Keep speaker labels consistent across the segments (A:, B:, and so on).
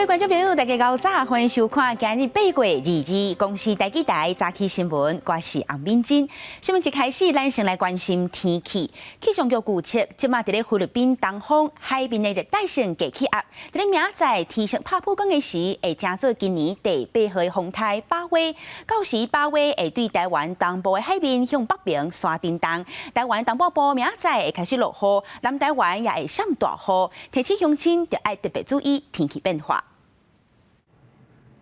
A: 各位观众朋友，大家好早，欢迎收看今日8月22公司台记台早起新闻，我是洪敏珍。新闻一开始，咱先来关心天气。气象局预测，即马伫咧菲律宾东方海面的热带性低气压，伫咧明仔天色拍普光的时，会乘做今年第8号的风台巴威。到时巴威会对台湾东部的海面向北边刷震动，台湾东北部明仔会开始落雨，南台湾也会闪大雨。天气乡亲就要特别注意天气变化。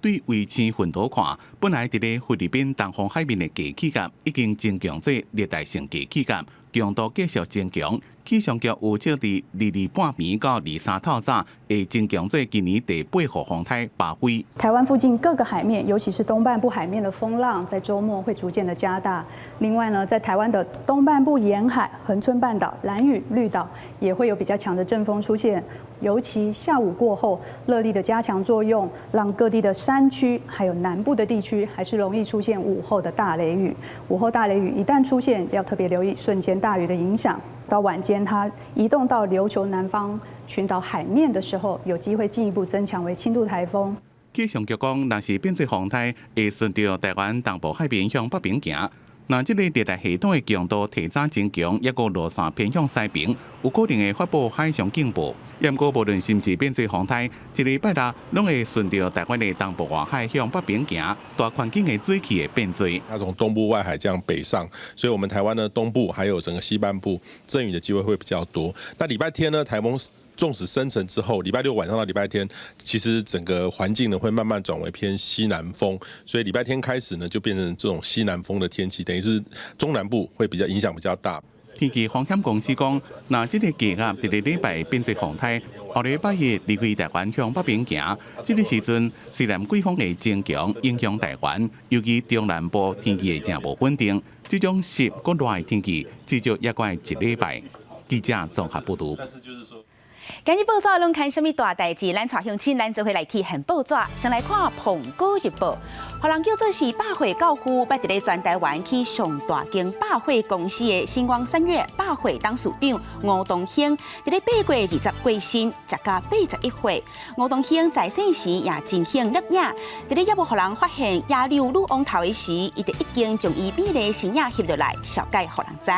B: 对卫星云图看，本来伫咧菲律宾东方海面的低气压已经增强做热带性低气压，强度继续增强。气象局预测伫22半暝到23透早会增强做今年第8号风台巴威。
C: 台湾附近各个海面，尤其是东半部海面的风浪，在周末会逐渐的加大。另外呢，在台湾的东半部沿海、恒春半岛、兰屿、绿岛也会有比较强的阵风出现。尤其下午过后，热力的加强作用，让各地的山区还有南部的地区，还是容易出现午后的大雷雨。午后大雷雨一旦出现，要特别留意瞬间大雨的影响。到晚间，它移动到琉球南方群岛海面的时候，有机会进一步增强为轻度台风。
B: 气象局讲，若是变做风台，会顺着台湾东部海面向北边行。那这个热带系统的强度提早增强，也个路线偏向西边，有可能会发布海上警报。不过，无论是不是变做风台，一礼拜六拢会顺着台湾的东部外海向北边行，大环境的水汽会变多。
D: 它从东部外海这样北上，所以我们台湾的东部还有整个西半部阵雨的机会会比较多。那礼拜天呢，台风纵使生成之后，礼拜六晚上到礼拜天，其实整个环境呢会慢慢转为偏西南风，所以礼拜天开始呢就变成这种西南风的天气，等于是中南部会比较影响比较大。
B: 天气风险公司讲，那这个低压伫个礼拜变做风台，后礼拜日离开台湾向北边行。这个时阵虽然季风会增强，影响台湾，尤其中南部天气会真无稳定。这种湿搁热的天气，至少也怪一礼拜。记者综合报道。
A: 今日报纸拢看什么大代志？咱带乡亲，咱就会来去看报纸。先来看《澎湖日报》，互人叫做是百货教父，捌伫咧全台湾去上大间百货公司的星光三月百货董事长吴东兴，伫咧8月20过身，食到81岁。吴东兴在世时也真兴乐雅，伫咧也无互人发现亚流女王头的时，伊就已经将伊美丽声影翕落来，小解互人知。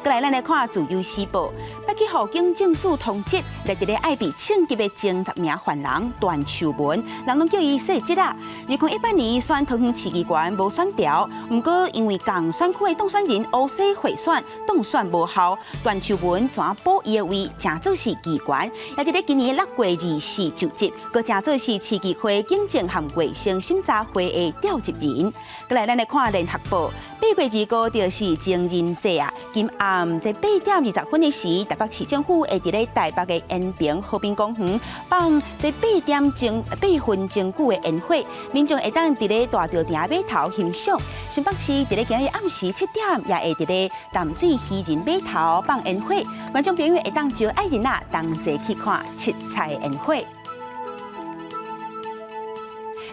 A: 过来，咱来看《自由时报》，捌去互警政署通缉。伫咧爱被枪击的前10名犯人段秀文，人拢叫伊小姐啊。2018年选桃园市议员无选调，不过因为共选区的当选人乌西贿选，当选无效，段秀文全保伊的位，正做是议员，也伫咧今年6月24就职，佮正做是市议会警政和卫生审查会的调集人。过来，咱来看《联合报》，8月25就是情人节啊，今暗在8点20分的时，台北市政府会伫咧台北的延平和平公园办在8分钟久的宴会，民众会当伫咧大稻埕码头欣赏。新北市伫咧今日暗时7点，也会伫咧淡水渔人码头办宴会，观众朋友会当招爱人啊，同齐去看七彩宴会。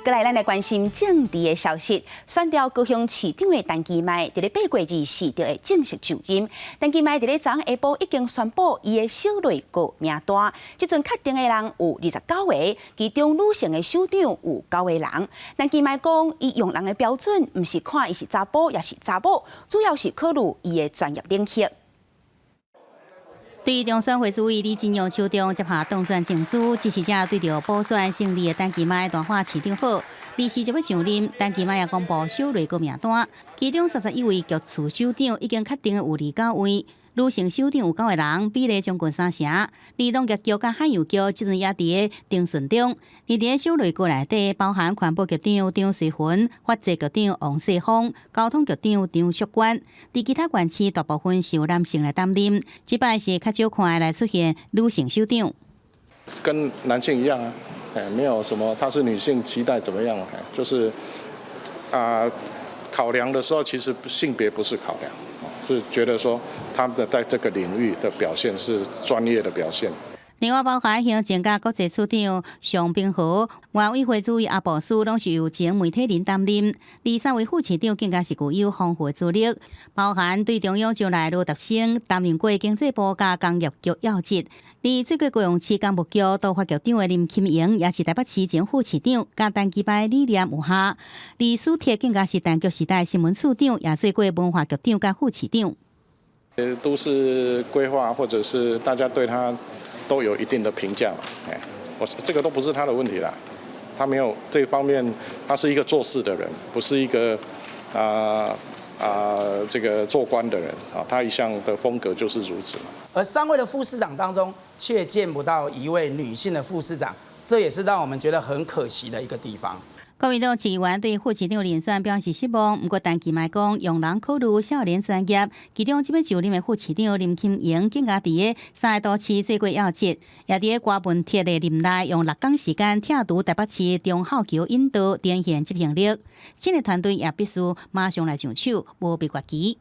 A: 过来，咱来关心政治的消息。选调高雄市长的陈其迈，伫咧8月24就会正式就任。陈其迈伫咧昨下晡已经宣布伊的小内阁名单，即阵确定的人有29个，其中女性的首长有9个人。陈其迈讲，伊用人的标准，毋是看伊是查甫也是查某，主要是考虑伊的专业领域。
E: 对于中选会主委李金勇手中接下当选证书，支持者对着补选胜利的陈其迈大话市长好，2时就要上任。陈其迈也公布小内阁名单，其中31位局处首长已经确定有29位。女性首长有9个人，比例将近3成。而农业局甲海洋局即阵也伫咧定选中。而伫咧小内阁内底，包含环保局长张水云、法制局长王世峰、交通局长张淑娟。伫其他县市大部分是由男性来担任，即摆是较少看来出现女性首长。
F: 跟男性一样啊，没有什么，她是女性期待怎么样，就是考量的时候，其实性别不是考量。是觉得说他们的在这个领域的表现是专业的表现。
E: 另外，包含行政甲国际处长尚秉和、原委会主委阿布斯，拢是由前媒体人担任。第三位副市长更加是具有丰富资历，包含对中央招来罗达生担任过经济部甲工业局要职。而最过高雄市干部局都发局长的林钦莹，也是台北市前副市长，甲陈其迈理念有下。而苏铁更加是陈局时代新闻处长，也做过文化局长甲副市长。
F: 都市规划或者是大家对他都有一定的评价嘛，这个都不是他的问题啦，他没有这方面，他是一个做事的人，不是一个这个做官的人啊，他一向的风格就是如此嘛。
G: 而3位的副市长当中，却见不到一位女性的副市长，这也是让我们觉得很可惜的一个地方。
E: 国民党市议员对副市长连选表示失望，不过陈其迈讲，用人考虑少年专业，其中即要就任的副市长林钦莹，更加伫个3个都市做过要职，也伫个瓜分铁的任内，用6天时间拆除台北市中校桥引导，展现执行力。新的团队也必须马上来上手，无必越期。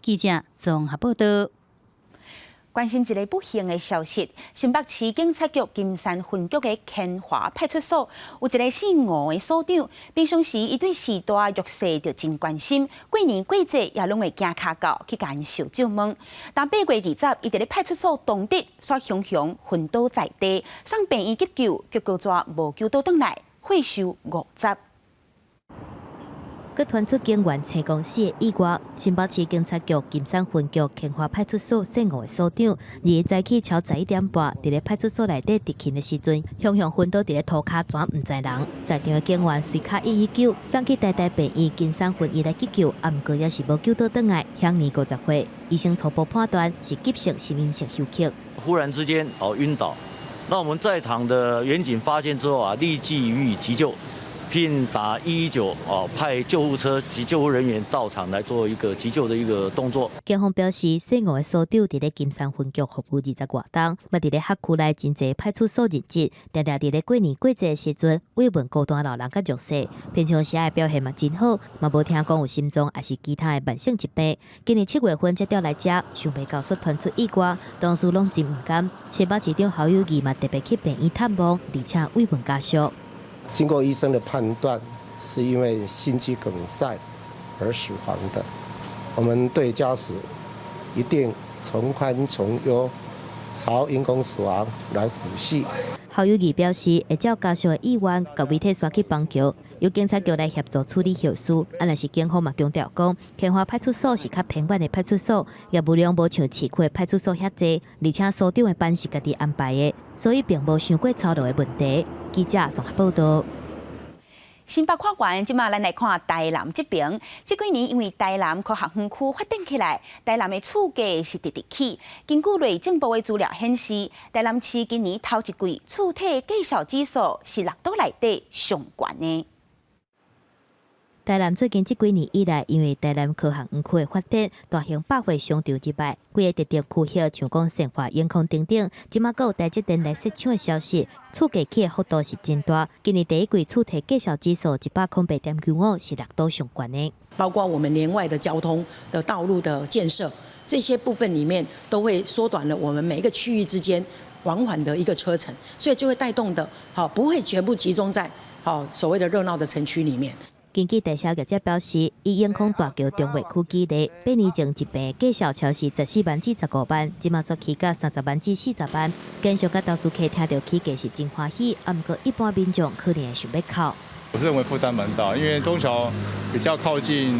E: 记者综合报道。
A: 关心一个不幸的消息，新北市警察局金山分局的乾华派出所有一个姓吴的所长，平常时伊对时大弱势就真关心，过年过节也拢会行脚到去甲因受照问。但8月20日，伊伫咧派出所当日煞熊昏倒在地，送病院急救，结果却无救倒转来，血受50。
H: 佮传出警员成功死的意外，新北市警察局金山分局乾华派出所姓吴的所长，日早起超11点半，伫咧派出所内底执勤的时阵，熊昏倒伫咧涂骹全唔知人，在场的警员随卡119送去台大病院金山分院来急救，啊，毋过也是无救倒转来，享年50岁，医生初步判断是急性心因性休克。
I: 忽然之间晕倒，那我们在场的员警发现之后立即予以急救。并打119派救护车及救护人员到场来做一个急救的一个动作。
H: 警方表示，姓吴的所长伫咧金山分局服务20多冬，捌伫咧辖区内真济派出所任职，常常伫咧过年过节的时阵慰问孤单老人甲弱势，平常时的表现嘛真好，嘛无听讲有心脏还是其他的慢性疾病。今年7月份才调来遮，想袂到说传出意外，当时拢真唔甘。新北市长侯友宜嘛特别去病院探望，而且慰问家属。
J: 经过医生的判断，是因为心肌梗塞而死亡的。我们对家属一定从宽从优，朝因公死亡来抚恤。
H: 侯友宜表示，会照家属的意愿，甲遗体刷去邦桥，由警察局来协助处理后事。若是警方嘛强调讲，乾华派出所是较偏远的派出所，业务量无像市区的派出所遐济，而且所长的班是家己安排的，所以并无伤过操劳的问题。记者综合报道。
A: 新北看完，即马咱来看台南这边。这几年因为台南科学园区发展起来，台南的厝价是直直起。根据内政部的资料显示，台南市今年头一季厝体介绍指数是6都内底上悬的。
H: 台南最近这几年以来，因为台南科学园区的发展，大型百货商场之外，几个特定区域像讲生活、健康等等，即马有台积电来设厂的消息，厝价起的幅度是真大。今年第一季厝体介绍指数108.95是6都上悬的。
K: 包括我们连外的交通的道路的建设，这些部分里面都会缩短了我们每一个区域之间往返的一个车程，所以就会带动的不会全部集中在所谓的热闹的城区里面。
H: 根据代销业者表示，以永康大桥中卫区基地，8年前一平介绍超市14万至15万，即马说起到30万至40万。经常甲投资客听到起价是真欢喜，啊，不过一般民众可能会想要靠。
L: 我是认为负担蛮大，因为中小比较靠近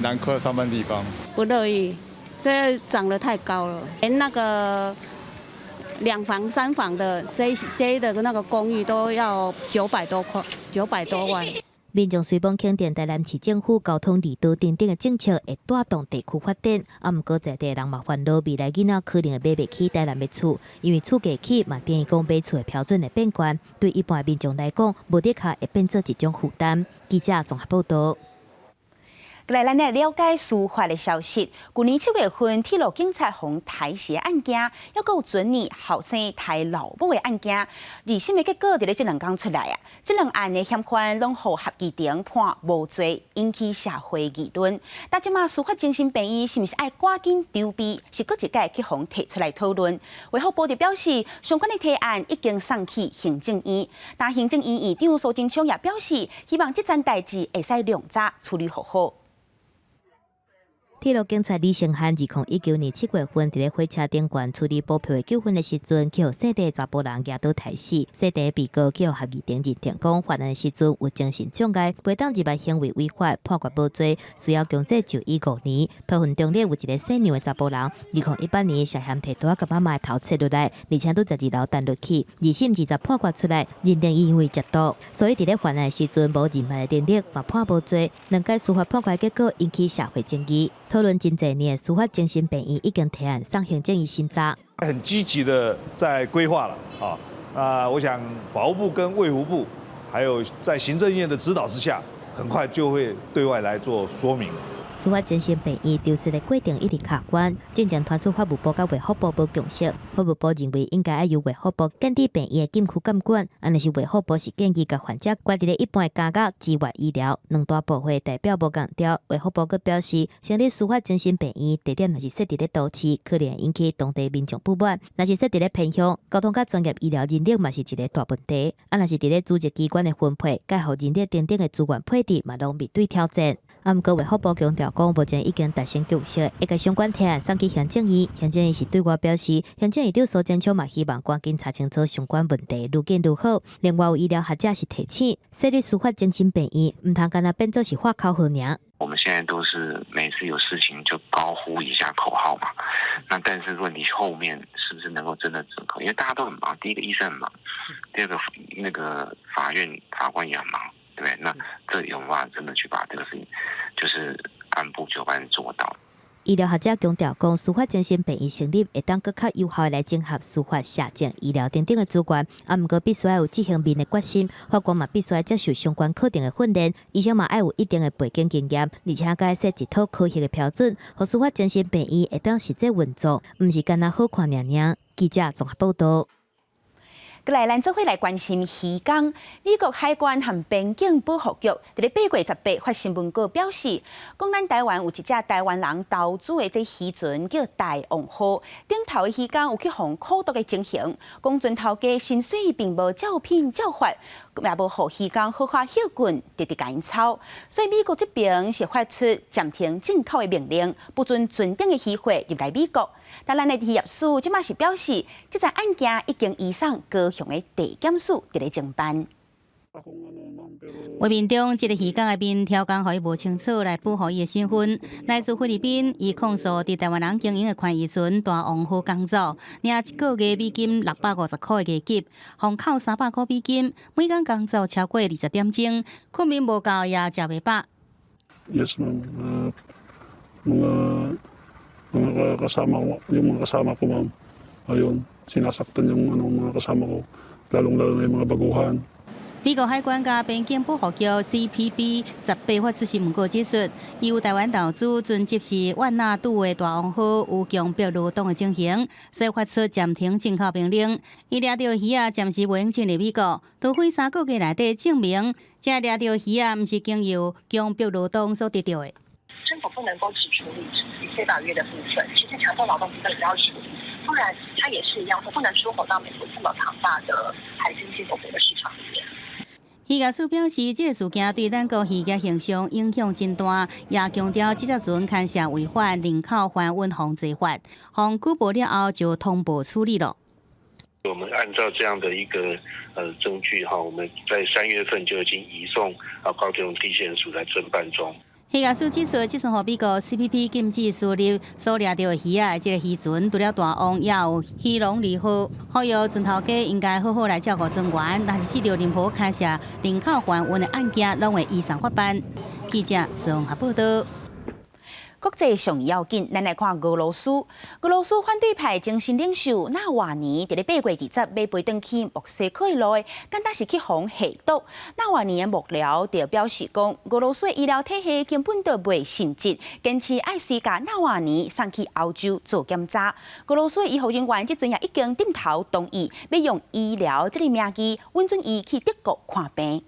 L: 南科上班地方。
M: 不乐意，对，涨得太高了，连那个2房3房的这些的那个公寓都要900多块，900多万。
H: 民众虽然肯定台南市政府交通利多等等的政策会带动地区发展，啊，不过在地人嘛烦恼未来囡仔可能会买不起台南的厝，因为厝价起嘛等于讲买厝的标准会变悬，对一般民众来讲，无得卡会变做一种负担。记者综合报道。
A: 来咱了解司法的消息。去年7月份，铁路警察洪抬鞋案件，还有准年后生抬老母的案件，二审的结果伫咧这2天出来啊。这2案的嫌犯拢互合议庭判无罪，引起社会议论。但即马司法精神病院是毋是爱赶紧筹备，是搁一届去互提出来讨论？卫福部就表示，相关的提案已经送去行政院，但行政院院长苏贞昌也表示，希望这件代志会使量早处理好。
H: 铁路警察李成汉2019年7月份，伫咧火车顶悬处理补票的纠纷的时阵，去互细地查甫人压倒抬死。细地被告去互合议庭认定讲，犯案的时阵有精神障碍，袂当入来行为违法，判决无罪，需要强制就医5年。桃园中立有一个姓杨的查甫人，2018年涉嫌摕刀甲妈妈的头切落来，而且都12楼弹落去。2审20判决出来，认定伊因为吸毒，所以伫咧犯案的时阵无任何的能力，嘛判无罪。2届司法判决结果引起社会争议。讨论真济年，司法精神病院已经提案上行政院审查，
N: 很积极的在规划了我想法务部跟卫福部，还有在行政院的指导之下，很快就会对外来做说明。
H: 司法精神病院调试的过程一直客观，真正传出法务部甲卫福部无共识。法务部认为应该要由卫福部建立病院的禁区监管，安尼是卫福部是建议甲患者关伫咧一般的家乐之外医疗，两大部会代表无共调。卫福部阁表示，成立司法精神病院地点若是设伫咧都市，可能引起当地民众不满；若是设伫咧偏乡，交通甲专业医疗人力嘛是一个大问题。若是伫咧组织机关的分配，介乎人力等等的资源配置嘛，拢面对挑战。不过卫福部强调讲，目前已经达成共识，会甲相关提案送去行政院。行政院是对我表示，行政院长苏贞昌嘛希望赶紧查清楚相关问题，愈紧愈好。另外有医疗学者是提醒，设立司法精神病院，唔通干那变做是画口号尔。
O: 我们现在都是每次有事情就高呼一下口号嘛，那但是问题后面是不是能够真的整合？因为大家都很忙，第一个医生很忙，第二个那个法院法官也很忙。对，那这有办法真的去把这个事情，就是按部就班做到。
H: 医疗学者强调讲，司法精神病院成立会当更较有效来整合司法、社政、医疗等等的资源，不过必须要有执行面的决心，法官嘛必须要接受相关课程的训练，医生嘛要有一定的背景经验，而且该设一套科学的标准，和司法精神病院会当实际运作，唔是干那好看尔。记者综合报道。
A: 来，咱做伙来关心渔港。美国海关和边境保护局伫咧8月18发新闻稿表示，讲咱台湾有一只台湾人投资的这渔船叫大王号，顶头的渔港有去互苦毒的情形，讲船头家薪水并无照片照发，也无互渔港好好休困，直直甲因抄。所以美国这边是发出暂停进口的命令，不准船顶的渔货入来美国。但咱的渔业署即马是表示，这件案件已经移送高雄的地检署伫咧侦办。
E: 画面中，一个渔港的面条工，互伊无清楚来保护伊的身份。来自菲律宾，伊控诉伫台湾人经营的宽渔船大王号工作，领一个月美金650块的月给，互扣300块美金，每工工作超过20点钟，困眠无够也食袂饱。
P: Yes, ma'am. Mga kasama ko, yung mga kasama ko, ma'am, ayun, sinasaktan yung mga kasama ko, lalong-lalo na yung mga baguhan.
E: 美国海关甲边境保护局 CPB 18发出新闻稿指出，伊有台湾投资准接是万纳度的大王号有强迫劳动的情形，所以发出暂停进口命令。伊掠到鱼啊，暂时袂用进入美国，除非3个月内底证明这掠到鱼啊，毋是经由强迫劳动所得到的。
Q: 政府不能够只处理非法约的部分，其实强迫劳动部分也要处理，不然它也是一样，不能出口到美国这么庞大的海鲜进口的市场里面。
E: 渔业署表示，这个事件对咱国渔业形象影响真大，也强调这只船牵涉违反人口贩运防治法，互拘捕了后就通报处理了。
R: 我们按照这样的一个证据哈，我们在3月份就已经移送高雄地检署来侦办中。
E: 渔业署指出，即阵互美国 CPP 禁止输入所掠到的鱼啊，这个渔船除了大王，也有鱼龙2号，呼吁船头家应该好好来照顾船员，但是遇到任何牵涉人口贩运的案件，拢会依上法办。记者综合报道。
A: 国际上要紧，咱来看俄罗斯。俄罗斯反对派精神领袖纳瓦尼，伫咧8月20日被飞登去莫斯科内，简单是去防下毒。纳瓦尼的幕僚就表示讲，俄罗斯的医疗体系根本就袂信职，坚持爱随甲纳瓦尼送去欧洲做检查。俄罗斯的医护人员即阵也已经点头同意，要用医疗这个名义运转伊去德国看病。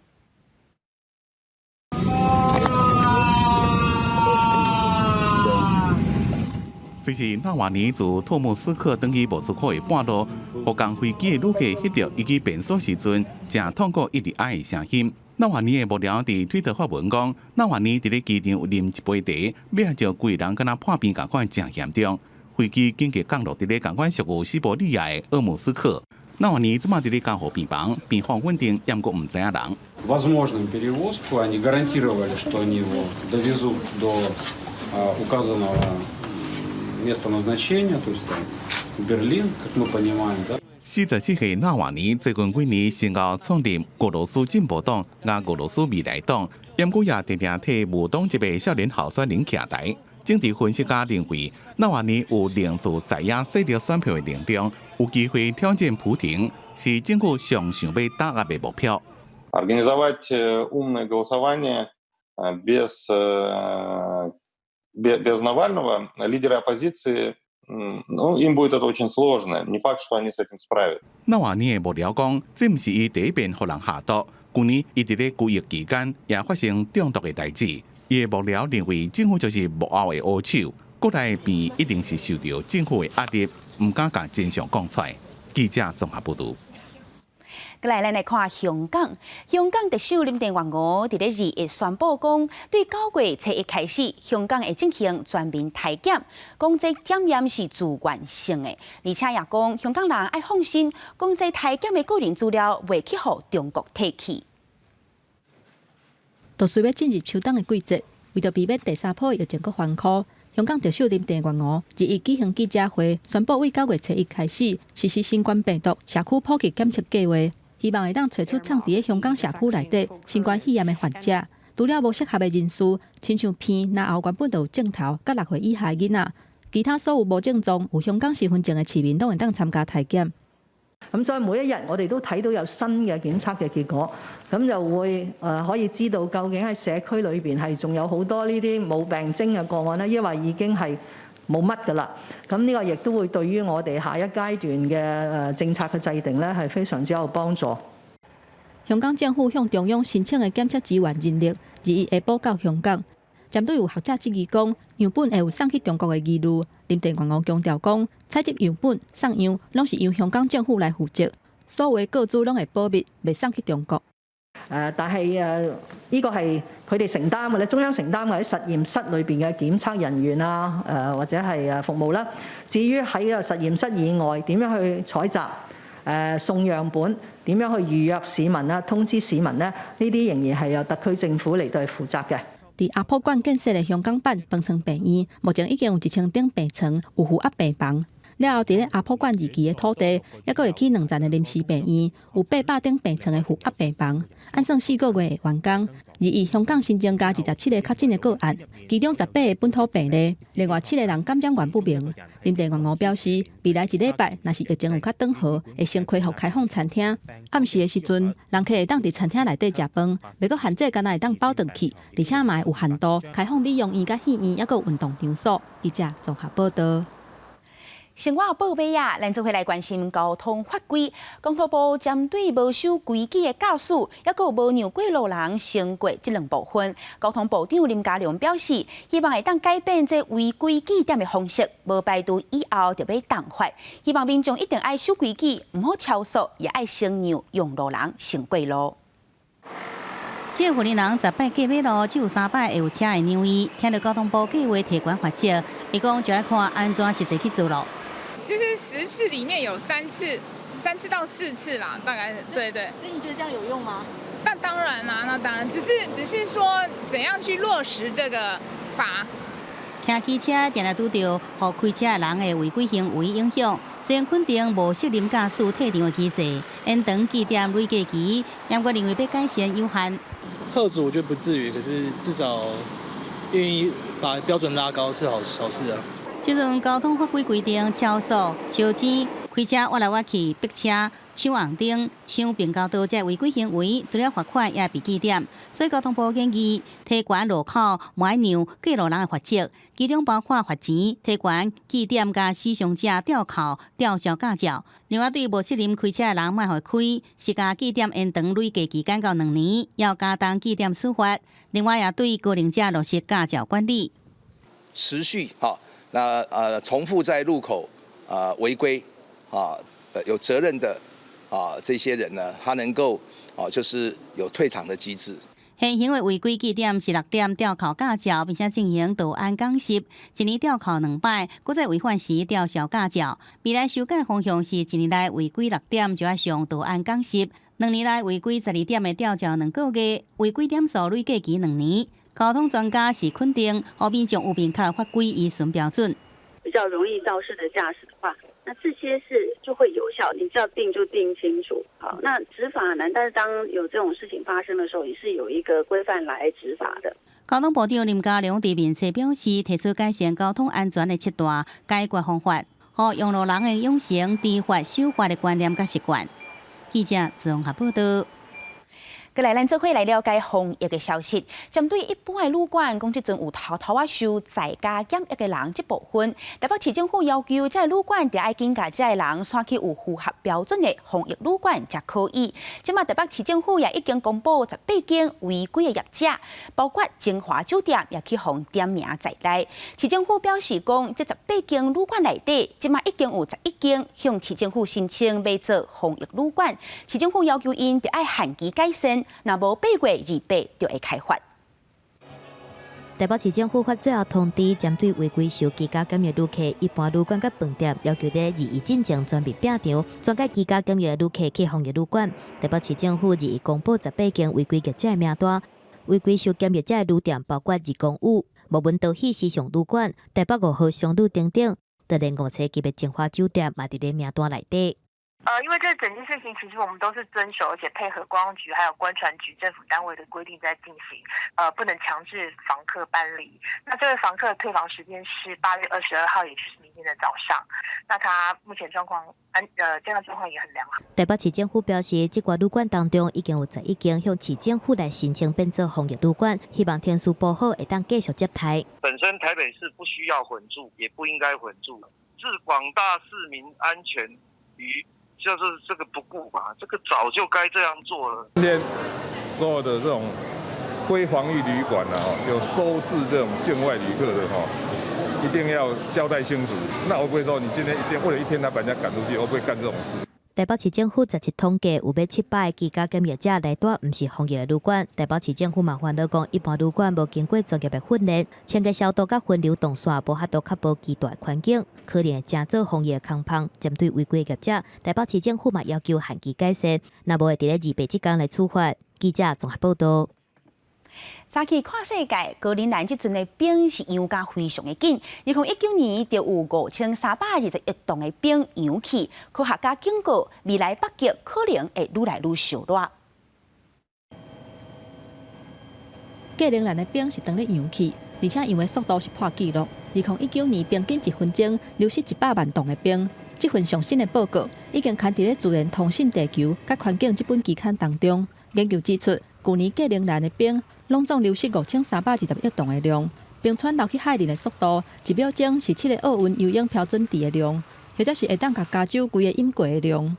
B: 这是纳瓦尼自托莫斯克登去莫斯科的半路，互共飞机的旅客翕到伊去便所时阵，正痛苦一直哀的声音。纳瓦尼的幕僚伫推特发文讲，纳瓦尼伫咧机场啉一杯茶，尾就规人敢若破病共款，真严重。飞机紧急降落伫咧共款属于西伯利亚的鄂姆斯克。纳瓦尼即马伫咧监护病房，病况稳定，也阁唔知影人。
S: Возможную перевозку они гарантировали, что они его довезут до указанного места назначения, то есть там Берлин, как мы понимаем, да.
B: 44岁纳瓦尼最近几年先后创立俄罗斯进步党、甲俄罗斯未来党，因过也常常替无党籍的少年候选人徛台。政治分析家认为，纳瓦尼有领住在野势力选票的能力，有机会挑战普廷，是政府上想要打压的目标。
F: Организовать умное голосование без Навального лидеры оппозиции, ну, им будет это очень сложно. Не факт, что они с этим справятся.
B: 纳瓦尼的幕僚講，這毋是伊第一遍互人下毒，去年伊伫咧抗疫期間也發生中毒的代志。伊的幕僚認為政府就是幕後的黑手，國內邊一定是受到政府的壓力，唔敢把真相講出來。記者綜合報導。
A: 再来，咱来看香港。香港特首林鄭月娥伫咧2日宣布講，對9月初1開始，香港會進行全面體檢，講這檢驗是自願性的，而且也講香港人愛放心，講這體檢的個人資料袂去互中國提去。
T: 就隨要進入秋冬的季節，為着避免第三波疫情閣反箍，香港特首林鄭月娥2日舉行記者會，宣布為9月初1開始實施新冠病毒社區普及檢測計劃。希望會當找出藏佇香港社區內底新冠肺炎的患者，除了無適合的人士，親像鼻、嚨後原本就有症頭，甲6歲以下的囡仔，其他所有無症狀、有香港身份證的市民都會當參加體檢。
U: 咁所以每一日我哋都睇到有新嘅檢測嘅結果，咁就會可以知道究竟喺社區裏邊係仲有好多呢啲冇病徵嘅個案咧，抑或已經係冇乜㗎啦。咁呢個亦都會對於我哋下一階段嘅政策嘅制定咧係非常之有幫助。
T: 香港政府向中央申請嘅檢測資源人力2日下晡到香港，針對有學者質疑講樣本會有送去中國嘅疑慮，林鄭月娥強調講，採集樣本、送樣攏是由香港政府來負責，所有嘅個資攏會保密，未送去中國。
U: 但係呢個係佢哋承擔嘅咧，中央承擔嘅喺實驗室裏邊嘅檢測人員啊，或者係服務啦。至於喺個實驗室以外點樣去採集、送樣本、點樣去預約市民啦、通知市民呢？呢啲仍然係由特區政府嚟到負責嘅。
T: 伫亞博館建設嘅香港版飯床病院，目前已經有1000張病床，有負壓病房。了後，伫咧亞博館2期嘅土地，還佫會起2層嘅臨時病院，有800張病床嘅負壓病房。按算4個月嘅完工，2日香港新增加27個確診嘅個案，其中18個本土病例，另外7個人感染源不明。林鄭月娥表示，未來1禮拜，若是疫情有較轉好，會先恢復開放餐廳。暗時嘅時陣，人客會當佇餐廳內底食飯，袂佫限制，敢若會當包轉去，而且嘛有限度開放美容院、甲戲院，抑佫有運動場所。記者綜合報道。
A: 生活報尾啊，咱就會來關心交通法規。公路部針對無守規矩的駕駛，抑個無讓過路人先過這兩部分。交通部長林佳龍表示，希望會當改變這違規記點的方式，無排除以後就要重罰。希望民眾一定愛守規矩，唔好超速，也愛先讓用路人先過路。
E: 這個雲林人10擺過馬路，只有3擺會有車會讓伊。聽到交通部計劃提懸罰則，伊講就要看安怎實際去做咯。
V: 就是10次裡面有3次到4次啦，大概對。所以你覺得這樣有用嗎？那當然啦，那當然，只是說怎樣去落實這個法。
E: 騎機車定定拄到，互開車的人的違規行為影響。雖然肯定無適齡駕駛退場的機制，延長記點累計期，不過認為要改善有限。
W: 嚇阻我覺得不至於，可是至少願意
C: 把标准拉高是好事啊。
E: 即阵交通法规规定，超速、烧钱、开车挖来挖去、逼车、抢红灯、抢并交道这违规行为，除了罚款也被记点。所以交通部建议提悬路口莫爱让过路人的罚则，其中包括罚钱、提悬记点加使用者吊扣、吊销驾照。另外，对无责任开车的人，莫互开，是加记点延长累计期间到2年，要加重记点处罚。另外，也对高龄者落实驾照管理，
D: 持续重复在路口违规有责任的这些人呢，他能够就是有退场的机制。
E: 现行的违规记点是6点吊扣驾照，并且进行道安讲习，1年吊扣2摆，搁再违反时吊销驾照。未来修改方向是1年内违规6点就要上道安讲习，2年内违规12点的吊销2个月，违规点数累计期2年。交通专家是肯定，后面将有明确法规依循标准。
W: 比较容易肇事的驾驶的话，那这些是就会有效，你只要定就定清楚。好，那执法难，但是当有这种事情发生的时候，也是有一个规范来执法的。
E: 交通部长林佳龙伫面试表示，提出改善交通安全的7大解决方法，互用路人的养成知法守法的观念甲习惯。记者自鸿报道。
A: 过来，咱做伙来了解防疫的消息。针对一般的旅馆，讲即阵有偷偷收在家检疫的人这部分，台北市政府要求这旅馆得爱紧甲这人选去有符合标准的防疫旅馆才可以。即马台北市政府也已经公布18间违规的业者，包括精华酒店也去互点名在内。市政府表示讲，这18间旅馆内底，即马已经有11间向市政府申请要做防疫旅馆。市政府要求因得爱限期改善。若无8月28就会开发。
H: 台北市政府发最后通知，针对违规收居家检疫旅客，一般旅馆甲饭店要求在2月进前全面摒场，转介居家检疫旅客去防疫旅馆。台北市政府2月公布18间违规业者的名单，违规收检疫者的旅店包括2公寓、无文道喜时尚旅馆、台北5号商旅等等，就连5星级的精华酒店嘛伫咧名单内底。
Q: 因为这整件事情其实我们都是遵守，而且配合观光局还有观传局政府单位的规定在进行，不能强制房客搬离。那这位房客的退房时间是8月22号，也就是明天的早上。那他目前状况健康状况也很良好。
H: 台北市政府表示，这寡旅馆当中已经有11间向市政府来申请变做防疫旅馆，希望天数保好会当继续接待。
X: 本身台北市不需要混住，也不应该混住，置广大市民安全于就是这个不顾嘛，这个早就该这样做了。
N: 今天所有的这种非防疫旅馆有收治这种境外旅客的一定要交代清楚。那我不会说你今天一定为了一天他把人家赶出去，我不会干这种事。
H: 台北市政府17统计有约700个居家检疫者内底不是防疫的旅馆。台北市政府嘛烦恼讲，一般旅馆无经过专业的训练，清洁消毒甲分流动线无法度确保极大的环境，可能会真做防疫的空棚。针对违规业者，台北市政府嘛要求限期改善，若无会伫咧28天来处罚。记者综合报道。
A: 早起看世界，高龄男即阵的兵是养加非常的紧。2019年就有5321栋的兵养起，科学家警告未来北极可能会愈来愈烧热。
T: 高龄男的兵是当咧养起，而且养的速度是破纪录。2019年平均1分钟流失100万栋的冰。这份上新的报告已经刊伫咧《自然通信地球甲环境》这本期刊当中。研究指出，去年高龄男的冰拢总流失5321栋的量，冰川流去海里的速度1秒钟是7个奥运游泳标准池的量，或者是会当甲加州规个饮过的量。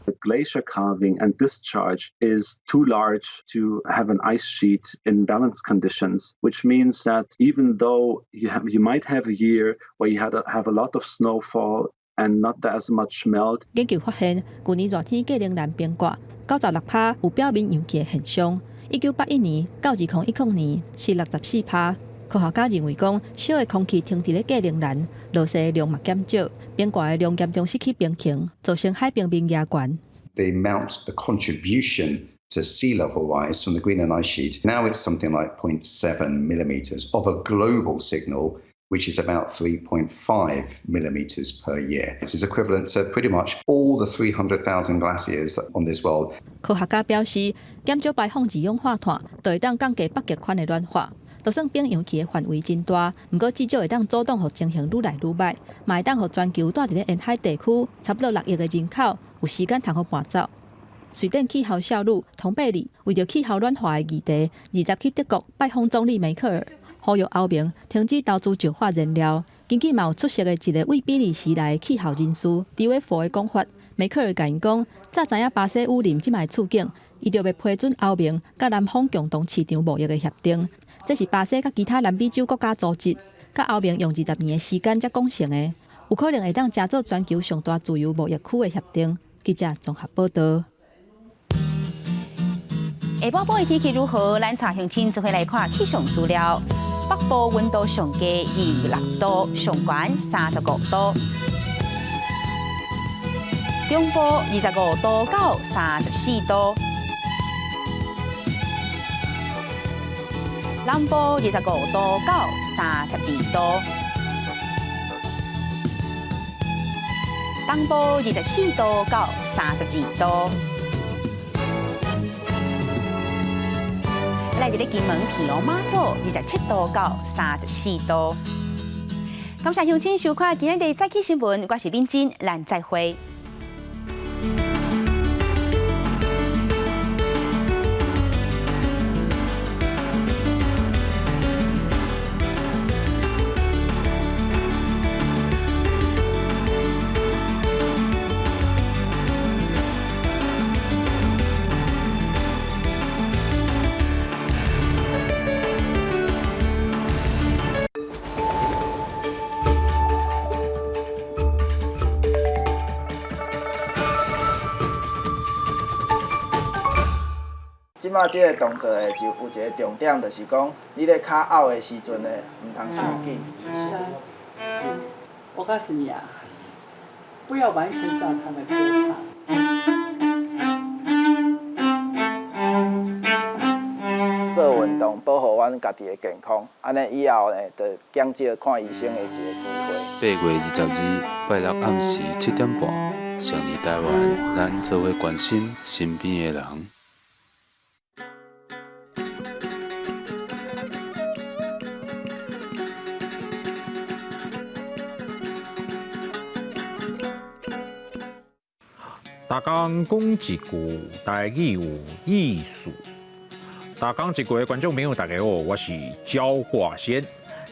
Y: The glacier calving and discharge is too large to have an ice sheet in balanced conditions, which means that even though you might have a year where you have a lot of snowfall and not as much melt.
T: 研究发现，去年热天高龄男冰挂96%有表面氧气的现象，1981年到2010年是64%。科学家认为讲，少的空气停伫咧高龄男，落雪的量嘛减少，冰挂的量严重失去平衡，造成海平面压悬。
Z: The amount, the contribution to sea level rise from the Greenland ice sheet, now it's something like 0.7 millimeters of a global signal, which is about 3.5 millimeters per year. This is equivalent to pretty much all the 300,000 glaciers on this world.
T: 科学家表示，减少排放二氧化碳，就会当降低北极圈的暖化。就算变扬起的范围真大，不过至少会当阻挡互情形愈来愈歹，嘛会当互全球住伫咧沿海地区差不多6亿的人口有时间通好搬走。瑞典气候少女童贝里为着气候暖化的议题，20去德国拜访总理梅克尔，呼吁欧盟停止投资石化燃料。近期嘛有出席的一个为比利时来的气候人士迪威佛的讲法，梅克尔甲因讲，早知影巴西污染即卖处境，伊就要批准欧盟甲南方共同市场贸易的协定。这是巴西甲其他南美洲国家组织甲欧盟用20年的时间才讲成的，有可能会当加做全球上大自由贸易区的协定。记者综合报道。
A: 下晡晡的天气如何？咱查乡亲就会来看气象资料。北部温度上低26度，上悬35度；中部25度到34度；南部25度到32度；东部24度到32度。来伫咧金门皮龙马祖27度到34度。感谢乡亲收看今日的早起新闻，我是敏珍，咱再会。
G: 即马即个动作的就有一个重点，就是讲你咧卡拗的时阵呢，唔通伤紧。
I: 我告诉你啊，不要完全照他的歌
G: 唱。做运动保护阮家己的健康，安尼以后呢，就减少看医生的一个机会。
J: 8月22拜六暗时7点半，上伫台湾，咱做伙关心身边的人。
K: 大家讲一句台语有意思。大家一句的观众朋友，大家好，我是焦化先。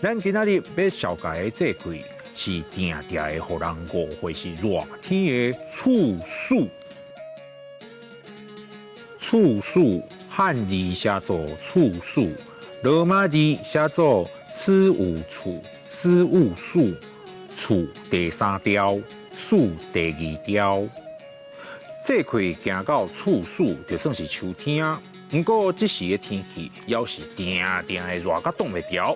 K: 咱今仔日要紹介的这句是定定的，互人誤會是熱天的處暑。處暑漢字寫作處暑，羅馬字寫作此有處，此有暑。處第3調，暑第2調。这季行到处暑，就算是秋天。不过这时的天气要是定定的热甲挡袂牢，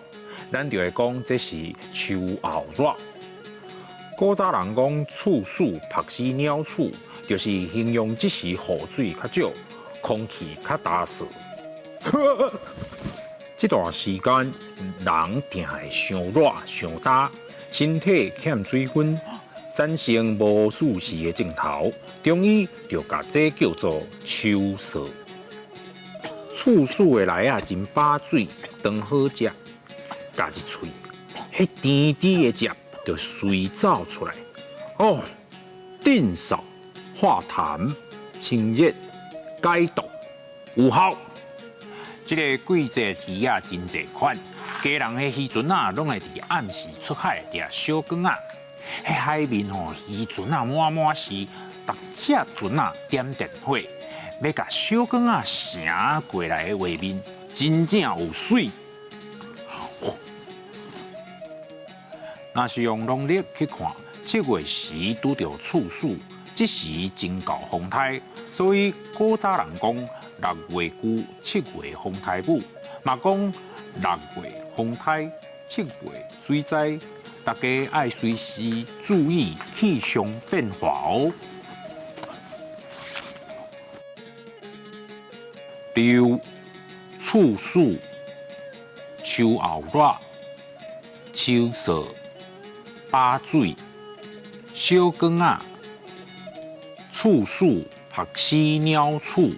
K: 咱就会讲这是秋后热。古早人讲处暑曝死鸟鼠，就是形容这时雨水较少，空气较干燥。这段时间人定会伤热伤干，身体欠水分。产生无舒适的症头，中医就把这叫做秋燥。处暑的来啊，真把水，当好食，夹一喙，迄甜甜的汁就随走出来。哦，镇扫、化痰、清热、解毒，有效。这个季节鱼啊，真侪款。家人的时阵啊，拢会伫暗时出海钓小竿啊。喺海面吼，渔船啊满满是，逐只船啊点电火，要甲小竿啊乘过来的画面，真正有水。若是用农历去看，7月时拄着处暑，这时真够风台，所以古早人讲6月久，7月风台舞，嘛讲6月风台，7月水灾。大家爱随时注意气象变化哦。六、处暑、秋后热、秋燥、把水、小竿仔、处暑曝死鸟鼠、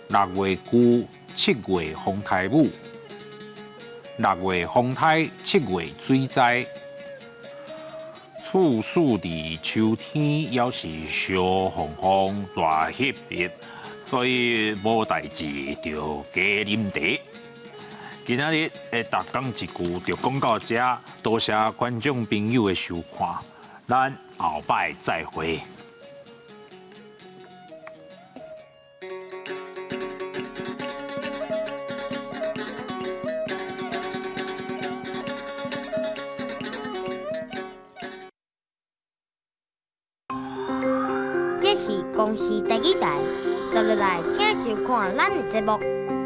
K: 6月久，7月风台舞。6月风台，7月水灾。处暑伫秋天，要是小风大湿热，所以无代志就加啉茶。今仔日逐讲一句，就讲到这，多谢观众朋友的收看，咱后摆再会。
L: 这是公视第几台，接落来请收看咱的节目。